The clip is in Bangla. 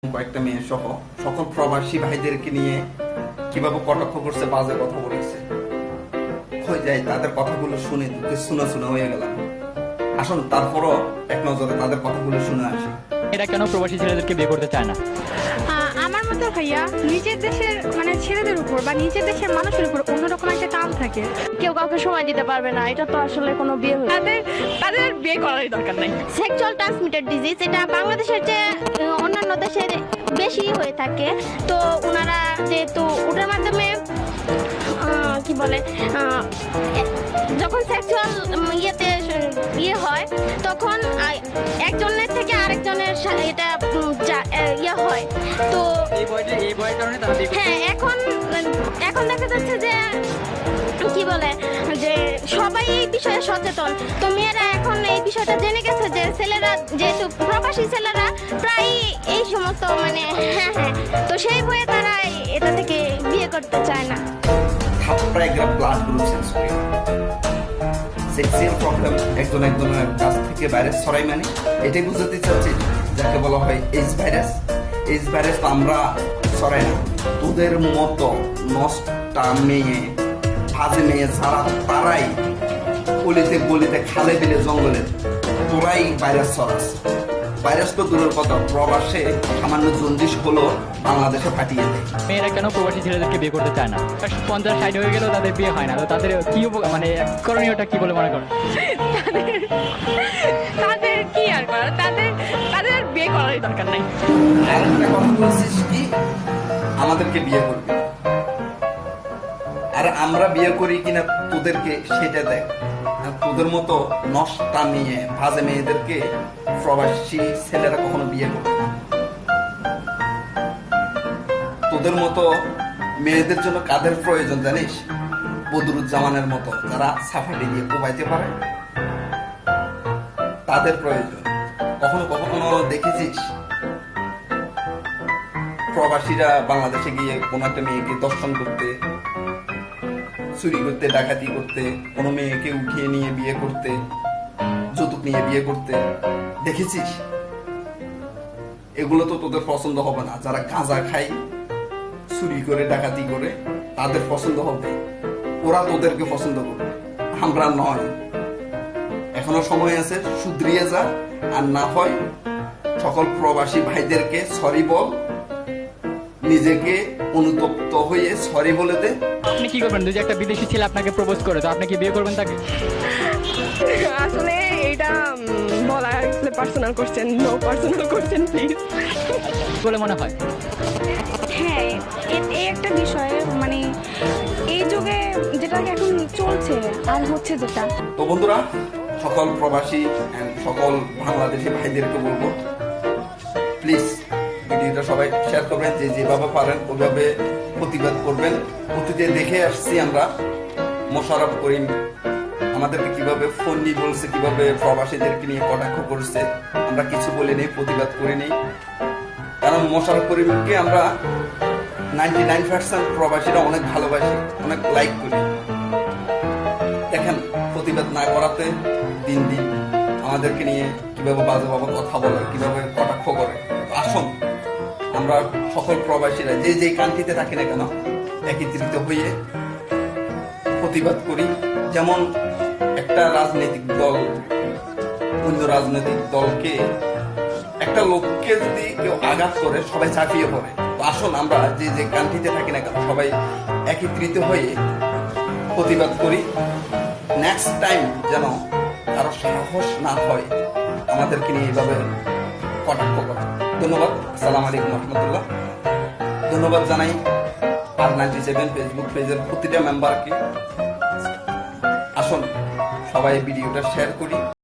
কয়েকটা মেয়ে সহ সকল প্রবাসী ভাইদেরকে নিয়ে কিভাবে কটাক্ষ করছে, বাজে কথা বলেছে, হয়ে যায় তাদের কথাগুলো শুনে শোনা হয়ে গেলাম। আসুন তারপরও এক নজরে তাদের কথাগুলো শুনে আসি। এরা কেন প্রবাসী ছেলেদেরকে বিয়ে করতে চায় না? আমার মতে ভাইয়া নিজের দেশের ছেলেদের উপর বা নিজের দেশের মানুষের উপর অন্যরকম একটা টান থাকে। কেউ কাউকে সময় দিতে পারবে না, এটা তো আসলে কোনো বিয়ে হয়ে তাদের বিয়ে করারই দরকার নাই। সেক্সুয়াল ট্রান্সমিটেড ডিজিজ এটা বাংলাদেশের চেয়ে অন্যান্য দেশের বেশি হয়ে থাকে। তো ওনারা যেহেতু ওটার মাধ্যমে কি বলে যখন সেক্সুয়াল ইয়ে হয় তখন একজনের থেকে আরেকজনের এটা ইয়ে হয়। তো হ্যাঁ, এখন দেখা যাচ্ছে যে কি বলে যে সবাই এই বিষয়ে সচেতন। তো মেয়েরা এখন এই বিষয়টা জেনে গেছে যে ছেলেরা যেহেতু প্রবাসী ছেলেরা প্রায় এই সমস্ত হ্যাঁ, তো সেই ভয়ে তারা এটা থেকে বিয়ে করতে চায় না। ব্লাড গ্রুপ সেক্সুয়াল প্রবলেম একজনের কাছ থেকে ভাইরাস ছড়াই, এটাই বুঝতে চাচ্ছি যাকে বলা হয় এইচ ভাইরাস। এইচ ভাইরাস তো আমরা ছড়াই না, তোদের মতো নষ্টা মেয়ে ফাজে মেয়ে যারা তারাই গলিতে গলিতে খালে বিলে জঙ্গলে তোরাই ভাইরাস ছড়াস। ভাইরাস তো দূরের কথা, প্রবাসে সামান্য জন্ডিস হলো বাংলাদেশে পাঠিয়ে দেয়। মেয়েরা কেন প্রবাসী ছেলেদেরকে বিয়ে করতে চায় না? 50-60 হয়ে গেলেও তাদের বিয়ে হয় না, তো তাদের কি করণীয়টা কি বলে মনে করেন? তাদের কি আর করার, তাদের বিয়ে করারই দরকার নাই। আরেকটা কথা বলছিস কি আমাদেরকে বিয়ে করবি, আর আমরা বিয়ে করি কিনা তোদেরকে সেটা দেখ। তোদের মতো নষ্টা নিয়ে ভাজে মেয়েদেরকে প্রবাসী ছেলেরা কখনো বিয়ে করবে না। তোদের মতো মেয়েদের জন্য কাদের প্রয়োজন জানিস? বদরুজ্জামানের মতো যারা সাফারি দিয়ে কোবাইতে পারে, তাদের প্রয়োজন। কখনো কখনো দেখেছিস প্রবাসীরা বাংলাদেশে গিয়ে কোন একটা মেয়েকে দর্শন করতে, চুরি করতে, ডাকাতি করতে, কোনো মেয়েকে উঠিয়ে নিয়ে বিয়ে করতে, যৌতুক নিয়ে বিয়ে করতে দেখেছিস? এগুলো তো তোদের পছন্দ হবে না। যারা গাঁজা খায়, চুরি করে, ডাকাতি করে, তাদের পছন্দ হবে, ওরা তোদেরকে পছন্দ করবে, আমরা নয়। এখনো সময় আছে, শুধরিয়ে যা। আর না হয় সকল প্রবাসী ভাইদেরকে সরি বল, নিজেকে অনুতপ্ত হয়ে সরি বলে দে। আপনি কি করবেন যদি একটা বিদেশি ছেলে আপনাকে প্রপোজ করে, তো আপনি কি বিয়ে করবেন তাকে? আসলে এটা বলা personal question, no personal question please বলে মনে হয়? হ্যাঁ, এই একটা বিষয় এই যুগে যেটা এখন চলছে আর হচ্ছে যেটা। তো বন্ধুরা, সকল প্রবাসী সকল বাংলাদেশি ভাইদেরকে বলবো, প্লিজ ভিডিওটা সবাই শেয়ার করবেন, যে যেভাবে পারেন ওইভাবে প্রতিবাদ করবেন। অতীতে দেখে আসছি আমরা মোশাররফ করিম আমাদেরকে কিভাবে ফোন নিয়ে বলছে, কিভাবে প্রবাসীদেরকে নিয়ে কটাক্ষ করছে। আমরা কিছু বলে নেই, প্রতিবাদ করে নেই, কারণ মোশাররফ করিমকে আমরা 99% প্রবাসীরা অনেক ভালোবাসি, অনেক লাইক করি। দেখেন, প্রতিবাদ না করাতে দিন দিন আমাদেরকে নিয়ে কিভাবে বাজে বাবা কথা বলে, কিভাবে কটাক্ষ করে। আসুন আমরা সকল প্রবাসীরা যে যে কান্ট্রিতে থাকি না কেন একত্রিত হয়ে প্রতিবাদ করি। যেমন একটা রাজনৈতিক দল অন্য রাজনৈতিক দলকে, একটা লোককে যদি কেউ আঘাত করে সবাই চাপিয়ে পড়ে। তো আসুন আমরা যে যে কান্ট্রিতে থাকি না কেন সবাই একত্রিত হয়ে প্রতিবাদ করি। নেক্সট টাইম যেন কারো সাহস না হয় আমাদেরকে নিয়ে এইভাবে কটাক্ষ করে। ধন্যবাদ। আসসালামু আলাইকুম রহমতুল্লাহ। ধন্যবাদ জানাই R97 ফেসবুক পেজের প্রতিটা মেম্বারকে। আসুন সবাই ভিডিওটা শেয়ার করি।